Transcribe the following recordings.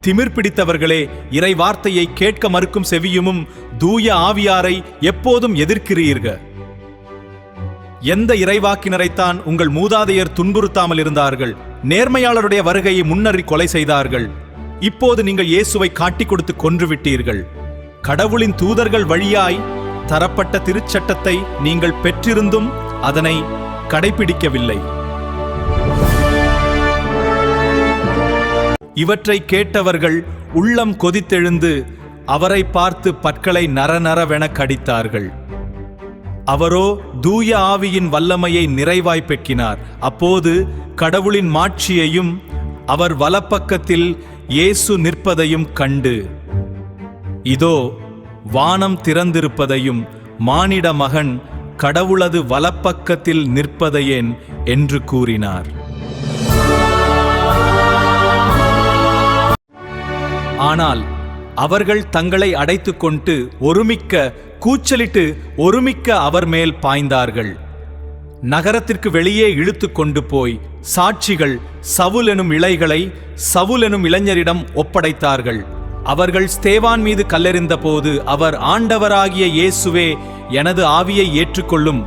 திமிர் பிடித்தவர்களே, இறை வார்த்தையை கேட்க மறுக்கும் செவியுமும் தூய ஆவியாரை எப்போதும் எதிர்க்கிறீர்கள். எந்த இறைவாக்கினரைத்தான் உங்கள் மூதாதையர் துன்புறுத்தாமல் இருந்தார்கள்? நேர்மையாளருடைய வருகையை முன்னறி கொலை செய்தார்கள். இப்போது நீங்கள் இயேசுவை காட்டிக் கொடுத்து கொன்றுவிட்டீர்கள். கடவுளின் தூதர்கள் வழியாய் தரப்பட்ட திருச்சட்டத்தை நீங்கள் பெற்றிருந்தும் அதனை கடைபிடிக்கவில்லை. இவற்றை கேட்டவர்கள் உள்ளம் கொதித்தெழுந்து அவரை பார்த்து பற்களை நரநரவென கடித்தார்கள். அவரோ தூய ஆவியின் வல்லமையை நிறைவாய் பெற்றினார். அப்போது கடவுளின் மாட்சியையும் அவர் வலப்பக்கத்தில் இயேசு நிற்பதையும் கண்டு, இதோ வானம் திறந்திருப்பதையும் மானிட மகன் கடவுளது வலப்பக்கத்தில் நிற்பதையேன் என்று கூறினார். ஆனால் அவர்கள் தங்களை அடைத்துக் கொண்டு கூச்சலிட்டு ஒருமிக்க அவர் மேல் பாய்ந்தார்கள். நகரத்திற்கு வெளியே இழுத்து கொண்டு போய் சாட்சிகள் சவுல் எனும் இளைகளை சவுல் எனும் இளைஞரிடம் ஒப்படைத்தார்கள். அவர்கள் ஸ்தேவான் மீது கல்லெறிந்த போது அவர், ஆண்டவராகிய இயேசுவே, எனது ஆவியை ஏற்றுக்கொள்ளும்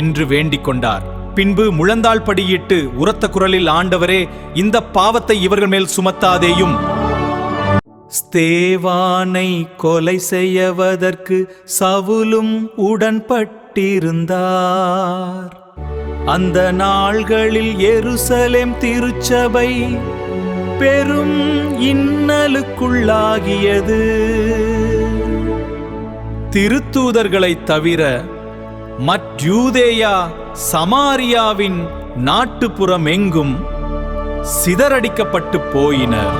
என்று வேண்டிக் கொண்டார். பின்பு முழந்தாள் படியிட்டு உரத்த குரலில், ஆண்டவரே, இந்த பாவத்தை இவர்கள் மேல் சுமத்தாதேயும். ஸ்தேவானை கொலை செய்வதற்கு சவுலும் உடன்பட்டிருந்தார். அந்த நாள்களில் எருசலேம் திருச்சபை பெரும் இன்னலுக்குள்ளாகியது. திருத்தூதர்களைத் தவிர மற்யூதேயா சமாரியாவின் நாட்டுப்புறம் எங்கும் சிதறடிக்கப்பட்டு போயினர்.